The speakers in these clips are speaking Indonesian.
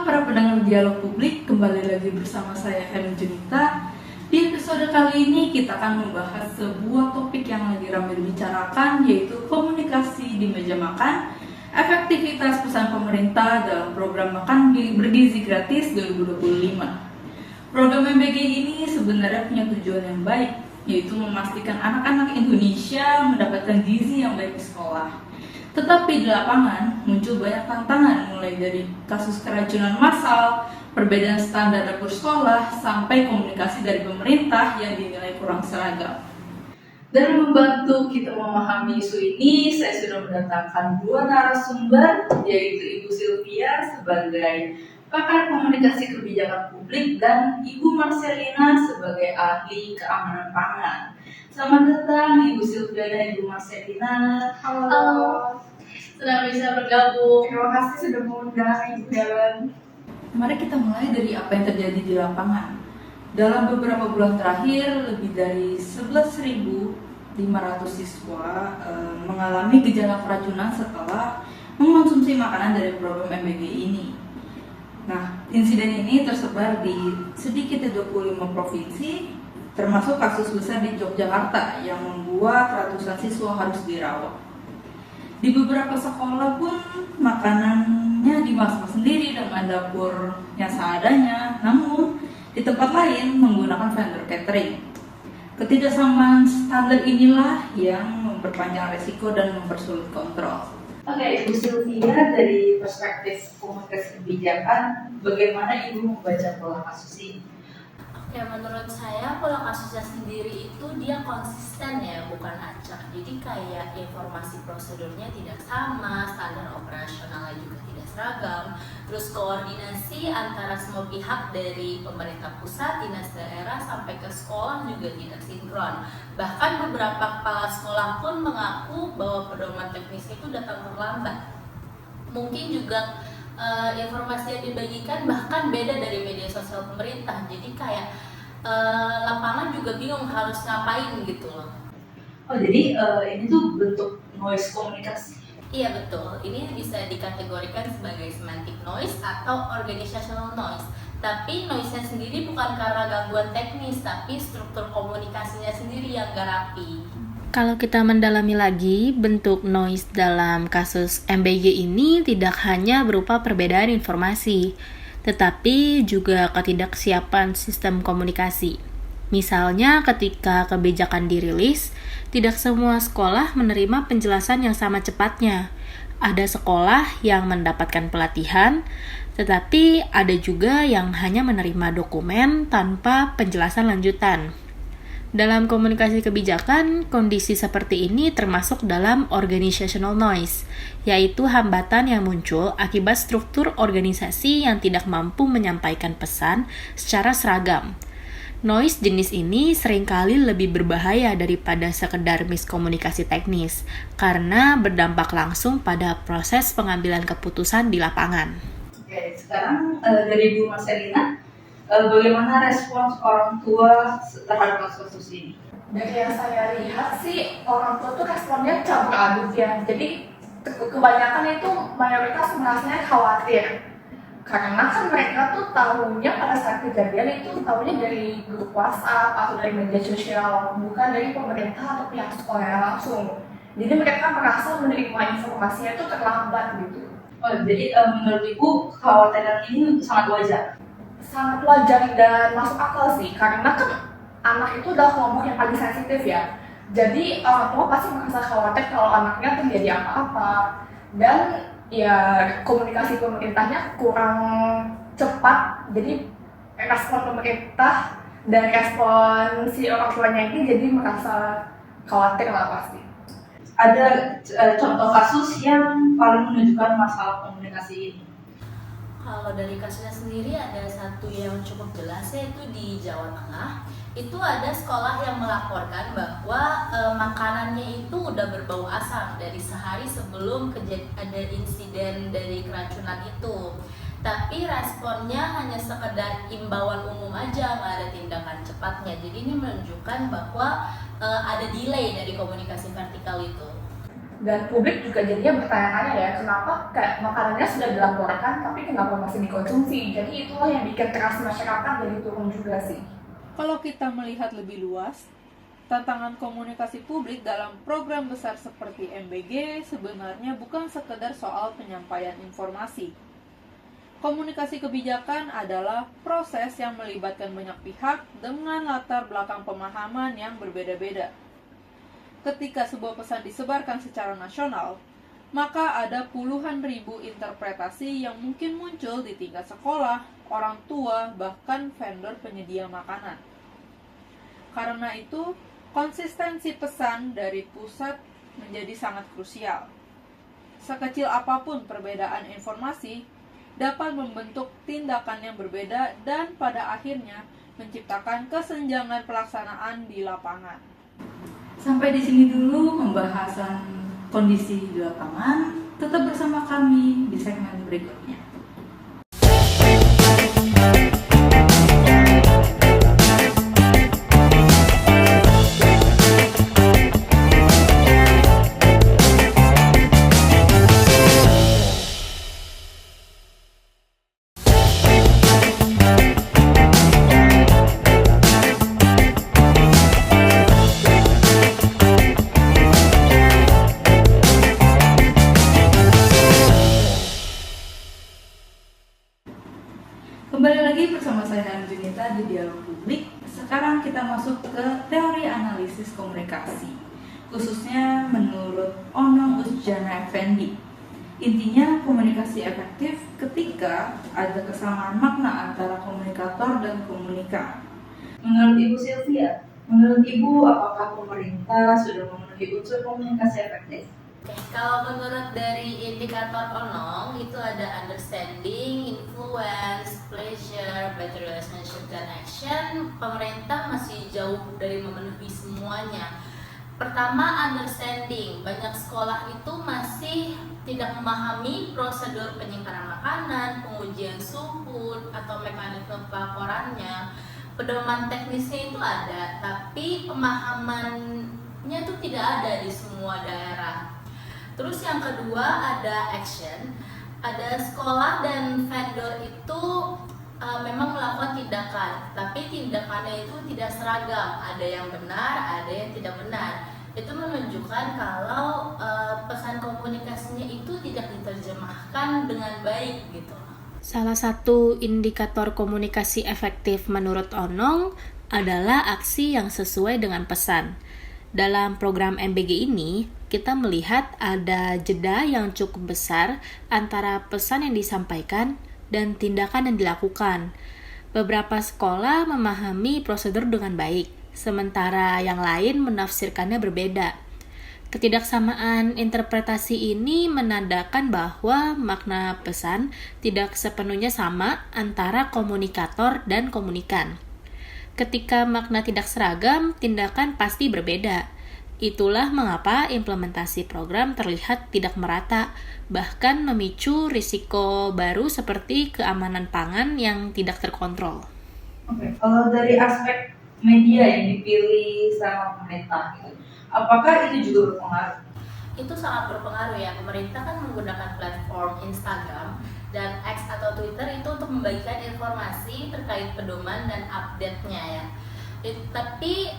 para pendengar dialog publik, kembali lagi bersama saya Helen Junita. Di episode kali ini kita akan membahas sebuah topik yang lagi ramai dibicarakan, yaitu komunikasi di meja makan, efektivitas pesan pemerintah dalam program makan bergizi gratis 2025. Program MBG ini sebenarnya punya tujuan yang baik, yaitu memastikan anak-anak Indonesia mendapatkan gizi yang baik di sekolah. Tetapi di lapangan muncul banyak tantangan, mulai dari kasus keracunan massal, perbedaan standar dapur sekolah, sampai komunikasi dari pemerintah yang dinilai kurang seragam. Dalam membantu kita memahami isu ini, saya sudah mendatangkan dua narasumber, yaitu Ibu Sylvia sebagai pakar komunikasi kebijakan publik dan Ibu Marcelina sebagai ahli keamanan pangan. Selamat datang Ibu Sylvia dan Ibu Marcelina. Halo. Senang bisa bergabung. Terima kasih sudah mengundang Ibu Helen. Mari kita mulai dari apa yang terjadi di lapangan. Dalam beberapa bulan terakhir, lebih dari 11.500 siswa mengalami gejala keracunan setelah mengonsumsi makanan dari program MBG ini. Nah, insiden ini tersebar di sedikitnya 25 provinsi, termasuk kasus besar di Yogyakarta yang membuat ratusan siswa harus dirawat. Di beberapa sekolah pun makanannya dimasak sendiri dengan dapur yang seadanya, namun di tempat lain menggunakan vendor catering. Ketidaksamaan standar inilah yang memperpanjang resiko dan mempersulit kontrol. Oke, Ibu Sylvia, dari perspektif komunikasi kebijakan, bagaimana Ibu membaca pola kasus ini? Ya, menurut saya pola kasusnya sendiri itu dia konsisten ya, bukan acak. Jadi kayak informasi prosedurnya tidak sama, standar operasionalnya juga tidak seragam. Terus koordinasi antara semua pihak dari pemerintah pusat, dinas daerah sampai ke sekolah juga tidak sinkron. Bahkan beberapa kepala sekolah pun mengaku bahwa pedoman teknis itu datang terlambat. Mungkin juga informasi yang dibagikan bahkan beda dari media sosial pemerintah, jadi kayak lapangan juga bingung harus ngapain gitu loh. Oh, jadi ini tuh bentuk noise komunikasi? Iya betul, ini bisa dikategorikan sebagai semantic noise atau organizational noise. Tapi noise-nya sendiri bukan karena gangguan teknis, tapi struktur komunikasinya sendiri yang gak rapi. Kalau kita mendalami lagi, bentuk noise dalam kasus MBG ini tidak hanya berupa perbedaan informasi, tetapi juga ketidaksiapan sistem komunikasi. Misalnya ketika kebijakan dirilis, tidak semua sekolah menerima penjelasan yang sama cepatnya. Ada sekolah yang mendapatkan pelatihan, tetapi ada juga yang hanya menerima dokumen tanpa penjelasan lanjutan. Dalam komunikasi kebijakan, kondisi seperti ini termasuk dalam organizational noise, yaitu hambatan yang muncul akibat struktur organisasi yang tidak mampu menyampaikan pesan secara seragam. Noise jenis ini seringkali lebih berbahaya daripada sekedar miskomunikasi teknis, karena berdampak langsung pada proses pengambilan keputusan di lapangan. Oke, sekarang dari Bu Marcelina, bagaimana respons orang tua terhadap kasus ini? Dari yang saya lihat sih, orang tua tuh responnya campur aduk ya. Jadi kebanyakan itu mayoritas merasanya khawatir. Karena kan mereka tuh tahunya pada saat kejadian itu tahunya dari grup WhatsApp atau dari media sosial, bukan dari pemerintah atau pihak sekolah langsung. Jadi mereka merasa menerima informasinya itu terlambat gitu. Oh, jadi menurut Ibu kekhawatiran ini sangat wajar? Sangat wajar dan masuk akal sih, karena kan anak itu adalah kelompok yang paling sensitif ya. Jadi orang tua pasti merasa khawatir kalau anaknya terjadi apa-apa, dan ya komunikasi pemerintahnya kurang cepat. Jadi respon pemerintah dan respon si orang tuanya ini jadi merasa khawatir lah pasti. Ada contoh kasus yang paling menunjukkan masalah komunikasi ini? Kalau dari kasusnya sendiri ada satu yang cukup jelas, yaitu di Jawa Tengah. Itu ada sekolah yang melaporkan bahwa makanannya itu udah berbau asam dari sehari sebelum ada insiden dari keracunan itu. Tapi responnya hanya sekedar imbauan umum aja, nggak ada tindakan cepatnya. Jadi ini menunjukkan bahwa ada delay dari komunikasi vertikal itu. Dan publik juga jadinya bertanya-tanya ya, kenapa kayak makanannya sudah dilaporkan tapi kenapa masih dikonsumsi. Jadi itulah yang bikin trust masyarakat jadi turun juga sih. Kalau kita melihat lebih luas, tantangan komunikasi publik dalam program besar seperti MBG sebenarnya bukan sekedar soal penyampaian informasi. Komunikasi kebijakan adalah proses yang melibatkan banyak pihak dengan latar belakang pemahaman yang berbeda-beda. Ketika sebuah pesan disebarkan secara nasional, maka ada puluhan ribu interpretasi yang mungkin muncul di tingkat sekolah, orang tua, bahkan vendor penyedia makanan. Karena itu, konsistensi pesan dari pusat menjadi sangat krusial. Sekecil apapun perbedaan informasi, dapat membentuk tindakan yang berbeda dan pada akhirnya menciptakan kesenjangan pelaksanaan di lapangan. Sampai di sini dulu pembahasan kondisi di lapangan. Tetap bersama kami di segmen berikutnya. Kembali lagi bersama saya Helen Junita di Dialog Publik. Sekarang kita masuk ke teori analisis komunikasi, khususnya menurut Onong Usjana Effendi. Intinya, komunikasi efektif ketika ada kesamaan makna antara komunikator dan komunikan. Menurut Ibu Sylvia, menurut Ibu apakah pemerintah sudah memenuhi unsur komunikasi efektif? Oke, kalau menurut dari indikator Onong itu ada understanding, influence, pleasure, better relationship, dan action. Pemerintah masih jauh dari memenuhi semuanya. Pertama, understanding. Banyak sekolah itu masih tidak memahami prosedur penyimpanan makanan, pengujian suhu, atau mekanisme pelaporannya. Pedoman teknisnya itu ada, tapi pemahamannya itu tidak ada di semua daerah. Terus yang kedua ada action. Ada sekolah dan vendor itu memang melakukan tindakan, tapi tindakannya itu tidak seragam. Ada yang benar, ada yang tidak benar. Itu menunjukkan kalau pesan komunikasinya itu tidak diterjemahkan dengan baik gitu. Salah satu indikator komunikasi efektif menurut Onong adalah aksi yang sesuai dengan pesan. Dalam program MBG ini, kita melihat ada jeda yang cukup besar antara pesan yang disampaikan dan tindakan yang dilakukan. Beberapa sekolah memahami prosedur dengan baik, sementara yang lain menafsirkannya berbeda. Ketidaksamaan interpretasi ini menandakan bahwa makna pesan tidak sepenuhnya sama antara komunikator dan komunikan. Ketika makna tidak seragam, tindakan pasti berbeda. Itulah mengapa implementasi program terlihat tidak merata, bahkan memicu risiko baru seperti keamanan pangan yang tidak terkontrol. Oke, kalau dari aspek media yang dipilih sama pemerintah, apakah itu juga berpengaruh? Itu sangat berpengaruh ya. Pemerintah kan menggunakan platform Instagram dan X atau Twitter itu untuk membagikan informasi terkait pedoman dan update-nya ya. Tapi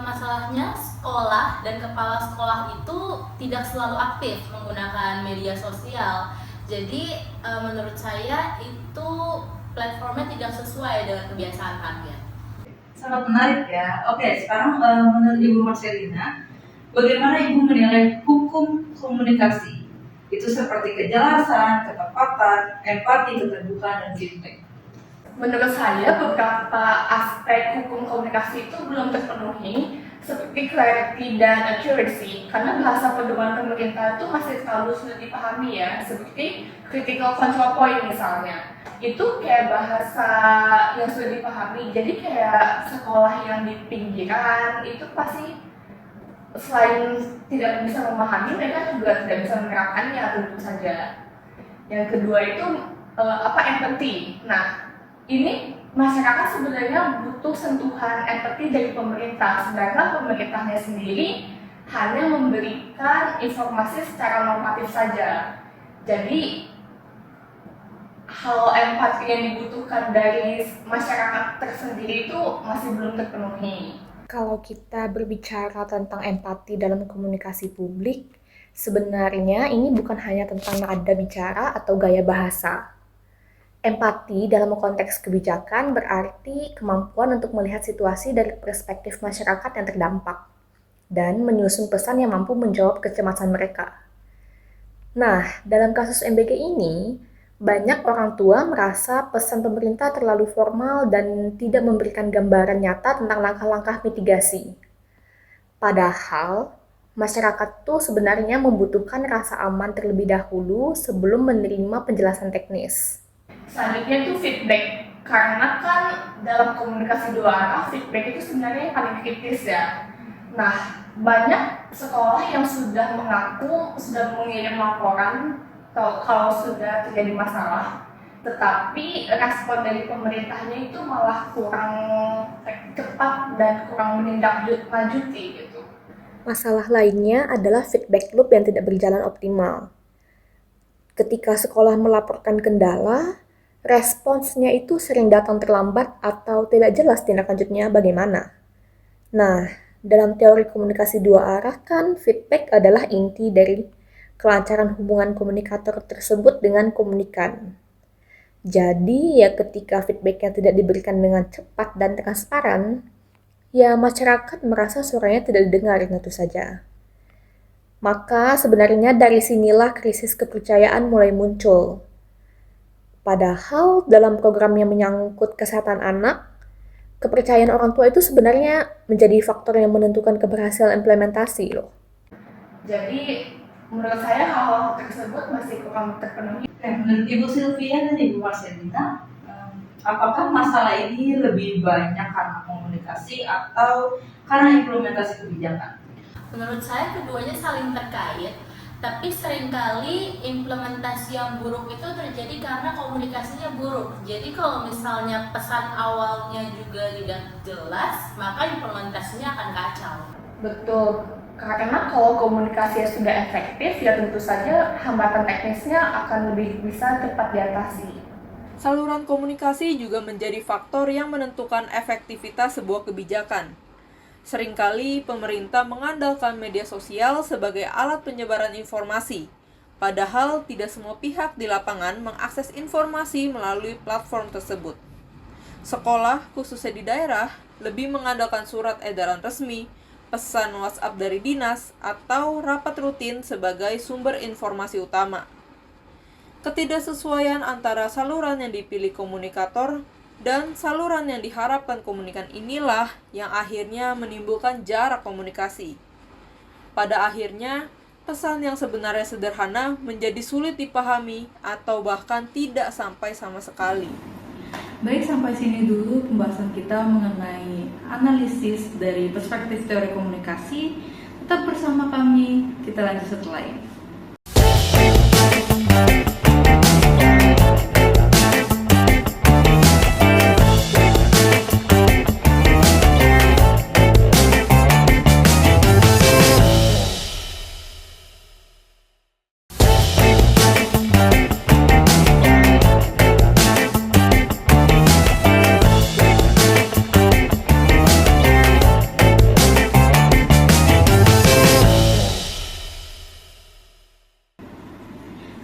masalahnya sekolah dan kepala sekolah itu tidak selalu aktif menggunakan media sosial. Jadi menurut saya itu platformnya tidak sesuai dengan kebiasaan target. Sangat menarik ya. Oke, sekarang menurut Ibu Marcelina, bagaimana Ibu menilai hukum komunikasi? Itu seperti kejelasan, ketepatan, empati, keterbukaan, dan feedback. Menurut saya beberapa aspek hukum komunikasi itu belum terpenuhi, seperti clarity dan accuracy, karena bahasa pedoman pemerintah itu masih terlalu sulit dipahami ya, seperti critical control point misalnya. Itu kayak bahasa yang sulit dipahami, jadi kayak sekolah yang di pinggiran itu pasti selain tidak bisa memahami, mereka juga tidak bisa menerapkannya tentu saja. Yang kedua itu empathy. Nah, ini masyarakat sebenarnya butuh sentuhan empati dari pemerintah, sedangkan pemerintahnya sendiri hanya memberikan informasi secara normatif saja. Jadi hal empati yang dibutuhkan dari masyarakat tersendiri itu masih belum terpenuhi. Kalau kita berbicara tentang empati dalam komunikasi publik, sebenarnya ini bukan hanya tentang nada bicara atau gaya bahasa. Empati dalam konteks kebijakan berarti kemampuan untuk melihat situasi dari perspektif masyarakat yang terdampak dan menyusun pesan yang mampu menjawab kecemasan mereka. Nah, dalam kasus MBG ini, banyak orang tua merasa pesan pemerintah terlalu formal dan tidak memberikan gambaran nyata tentang langkah-langkah mitigasi. Padahal, masyarakat tuh sebenarnya membutuhkan rasa aman terlebih dahulu sebelum menerima penjelasan teknis. Selanjutnya itu feedback, karena kan dalam komunikasi dua arah, feedback itu sebenarnya yang paling kritis ya. Nah, banyak sekolah yang sudah mengaku sudah mengirim laporan kalau sudah terjadi masalah, tetapi respon dari pemerintahnya itu malah kurang cepat dan kurang menindaklanjuti gitu. Masalah lainnya adalah feedback loop yang tidak berjalan optimal. Ketika sekolah melaporkan kendala, responsnya itu sering datang terlambat atau tidak jelas tindak lanjutnya bagaimana. Nah, dalam teori komunikasi dua arah kan feedback adalah inti dari kelancaran hubungan komunikator tersebut dengan komunikan. Jadi ya ketika feedbacknya tidak diberikan dengan cepat dan transparan, ya masyarakat merasa suaranya tidak didengar tentu saja. Maka sebenarnya dari sinilah krisis kepercayaan mulai muncul. Padahal dalam program yang menyangkut kesehatan anak, kepercayaan orang tua itu sebenarnya menjadi faktor yang menentukan keberhasilan implementasi loh. Jadi menurut saya hal-hal tersebut masih kurang terpenuhi. Menurut Ibu Sylvia dan Ibu Marcelina, apakah masalah ini lebih banyak karena komunikasi atau karena implementasi kebijakan? Menurut saya keduanya saling terkait, tapi seringkali implementasi yang buruk itu terjadi karena komunikasinya buruk. Jadi kalau misalnya pesan awalnya juga tidak jelas, maka implementasinya akan kacau. Betul, karena kalau komunikasinya sudah efektif, ya tentu saja hambatan teknisnya akan lebih bisa cepat diatasi. Saluran komunikasi juga menjadi faktor yang menentukan efektivitas sebuah kebijakan. Seringkali pemerintah mengandalkan media sosial sebagai alat penyebaran informasi, padahal tidak semua pihak di lapangan mengakses informasi melalui platform tersebut. Sekolah, khususnya di daerah, lebih mengandalkan surat edaran resmi, pesan WhatsApp dari dinas, atau rapat rutin sebagai sumber informasi utama. Ketidaksesuaian antara saluran yang dipilih komunikator dan saluran yang diharapkan komunikan inilah yang akhirnya menimbulkan jarak komunikasi. Pada akhirnya, pesan yang sebenarnya sederhana menjadi sulit dipahami atau bahkan tidak sampai sama sekali. Baik, sampai sini dulu pembahasan kita mengenai analisis dari perspektif teori komunikasi. Tetap bersama kami, kita lanjut setelah ini.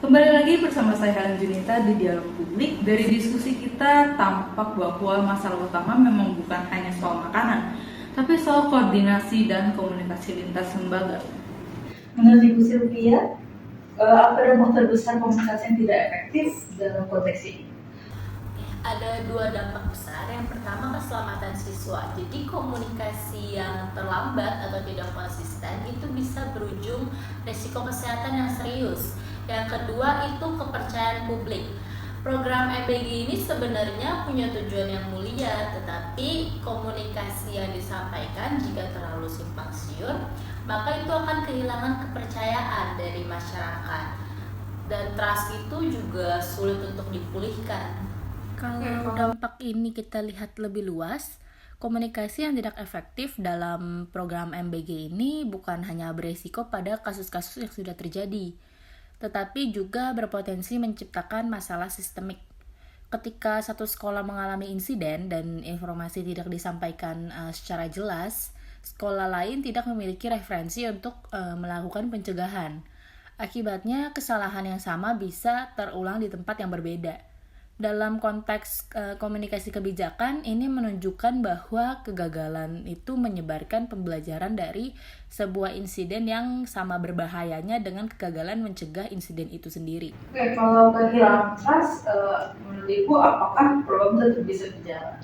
Kembali lagi bersama saya Helen Junita di Dialog Publik. Dari diskusi kita tampak bahwa masalah utama memang bukan hanya soal makanan, tapi soal koordinasi dan komunikasi lintas lembaga. Menurut Ibu Sylvia, apa dampak terbesar komunikasi yang tidak efektif dalam konteks ini? Ada dua dampak besar. Yang pertama, keselamatan siswa. Jadi komunikasi yang terlambat atau tidak konsisten itu bisa berujung risiko kesehatan yang serius. Yang kedua itu kepercayaan publik. Program MBG ini sebenarnya punya tujuan yang mulia, tetapi komunikasi yang disampaikan jika terlalu simpang siur, maka itu akan kehilangan kepercayaan dari masyarakat. Dan trust itu juga sulit untuk dipulihkan. Kalau dampak ini kita lihat lebih luas, Komunikasi yang tidak efektif dalam program MBG ini bukan hanya beresiko pada kasus-kasus yang sudah terjadi, tetapi juga berpotensi menciptakan masalah sistemik. Ketika satu sekolah mengalami insiden dan informasi tidak disampaikan secara jelas, sekolah lain tidak memiliki referensi untuk melakukan pencegahan. Akibatnya, kesalahan yang sama bisa terulang di tempat yang berbeda. Dalam konteks komunikasi kebijakan, ini menunjukkan bahwa kegagalan itu menyebarkan pembelajaran dari sebuah insiden yang sama berbahayanya dengan kegagalan mencegah insiden itu sendiri. Oke, kalau kehilangan trust, menurut Ibu apakah program tetap bisa berjalan?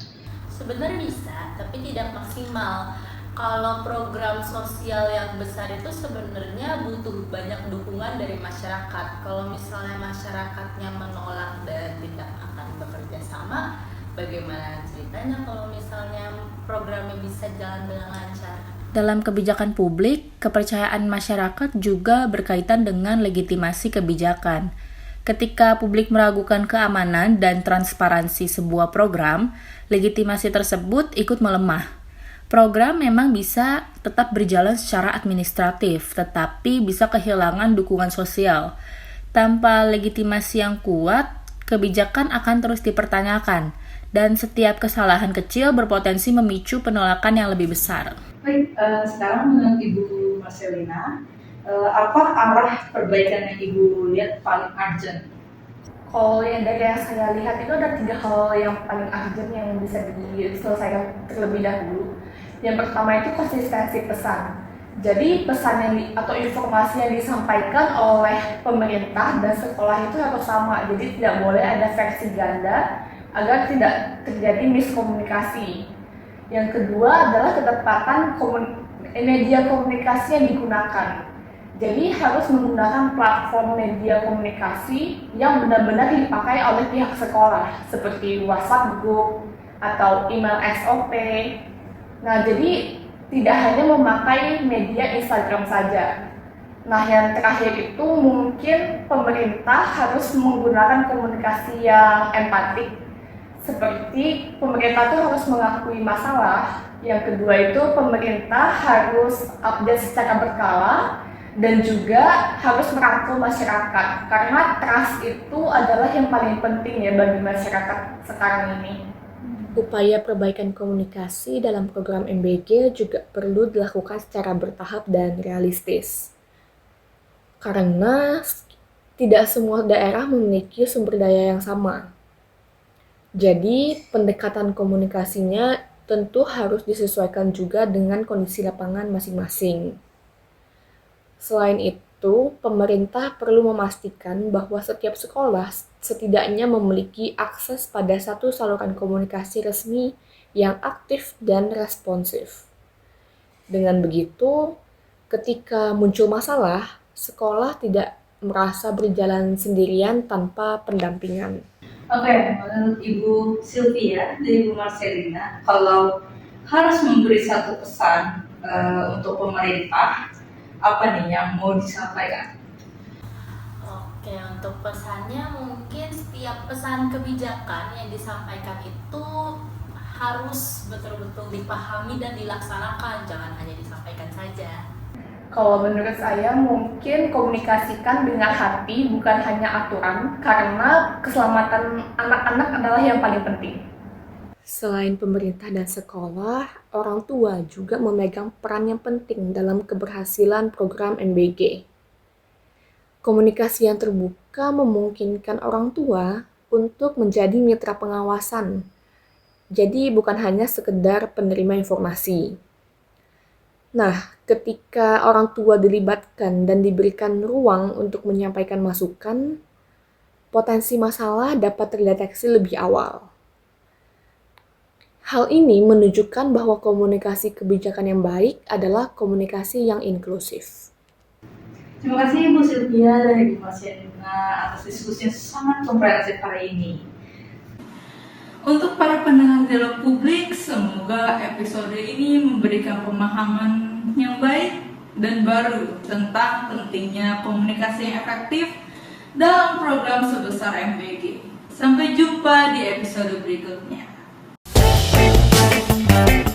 Sebenarnya bisa, tapi tidak maksimal. Kalau program sosial yang besar itu sebenarnya butuh banyak dukungan dari masyarakat. Kalau misalnya masyarakatnya menolak dan tidak akan bekerja sama, bagaimana ceritanya kalau misalnya programnya bisa jalan dengan lancar? Dalam kebijakan publik, kepercayaan masyarakat juga berkaitan dengan legitimasi kebijakan. Ketika publik meragukan keamanan dan transparansi sebuah program, legitimasi tersebut ikut melemah. Program memang bisa tetap berjalan secara administratif, tetapi bisa kehilangan dukungan sosial. Tanpa legitimasi yang kuat, kebijakan akan terus dipertanyakan, dan setiap kesalahan kecil berpotensi memicu penolakan yang lebih besar. Baik, sekarang menurut Ibu Marcelina, apa arah perbaikan yang Ibu lihat paling urgent? Kalau yang dari yang saya lihat itu ada 3 hal yang paling urgent yang bisa diselesaikan terlebih dahulu. Yang pertama itu konsistensi pesan. Jadi pesan atau informasi yang disampaikan oleh pemerintah dan sekolah itu harus sama. Jadi tidak boleh ada versi ganda agar tidak terjadi miskomunikasi. Yang kedua adalah ketepatan media komunikasi yang digunakan. Jadi harus menggunakan platform media komunikasi yang benar-benar dipakai oleh pihak sekolah seperti WhatsApp group atau email SOP. Nah, jadi tidak hanya memakai media Instagram saja. Nah, yang terakhir itu mungkin pemerintah harus menggunakan komunikasi yang empatik. Seperti pemerintah itu harus mengakui masalah. Yang kedua itu pemerintah harus update secara berkala dan juga harus merangkul masyarakat. Karena trust itu adalah yang paling penting ya bagi masyarakat sekarang ini. Upaya perbaikan komunikasi dalam program MBG juga perlu dilakukan secara bertahap dan realistis. Karena tidak semua daerah memiliki sumber daya yang sama. Jadi, pendekatan komunikasinya tentu harus disesuaikan juga dengan kondisi lapangan masing-masing. Selain itu, pemerintah perlu memastikan bahwa setiap sekolah setidaknya memiliki akses pada satu saluran komunikasi resmi yang aktif dan responsif. Dengan begitu, ketika muncul masalah, sekolah tidak merasa berjalan sendirian tanpa pendampingan. Oke, menurut Ibu Sylvia dan Ibu Marcelina, kalau harus memberi satu pesan untuk pemerintah, apa nih yang mau disampaikan? Oke, untuk pesannya mungkin setiap pesan kebijakan yang disampaikan itu harus betul-betul dipahami dan dilaksanakan, jangan hanya disampaikan saja. Kalau menurut saya mungkin komunikasikan dengan hati bukan hanya aturan karena keselamatan anak-anak adalah yang paling penting. Selain pemerintah dan sekolah, orang tua juga memegang peran yang penting dalam keberhasilan program MBG. Komunikasi yang terbuka memungkinkan orang tua untuk menjadi mitra pengawasan. Jadi bukan hanya sekedar penerima informasi. Nah, ketika orang tua dilibatkan dan diberikan ruang untuk menyampaikan masukan, potensi masalah dapat terdeteksi lebih awal. Hal ini menunjukkan bahwa komunikasi kebijakan yang baik adalah komunikasi yang inklusif. Terima kasih Ibu Sylvia dan Ibu Marcelina atas diskusi yang sangat komprehensif hari ini. Untuk para pendengar dialog publik, semoga episode ini memberikan pemahaman yang baik dan baru tentang pentingnya komunikasi yang efektif dalam program sebesar MBG. Sampai jumpa di episode berikutnya. Bye.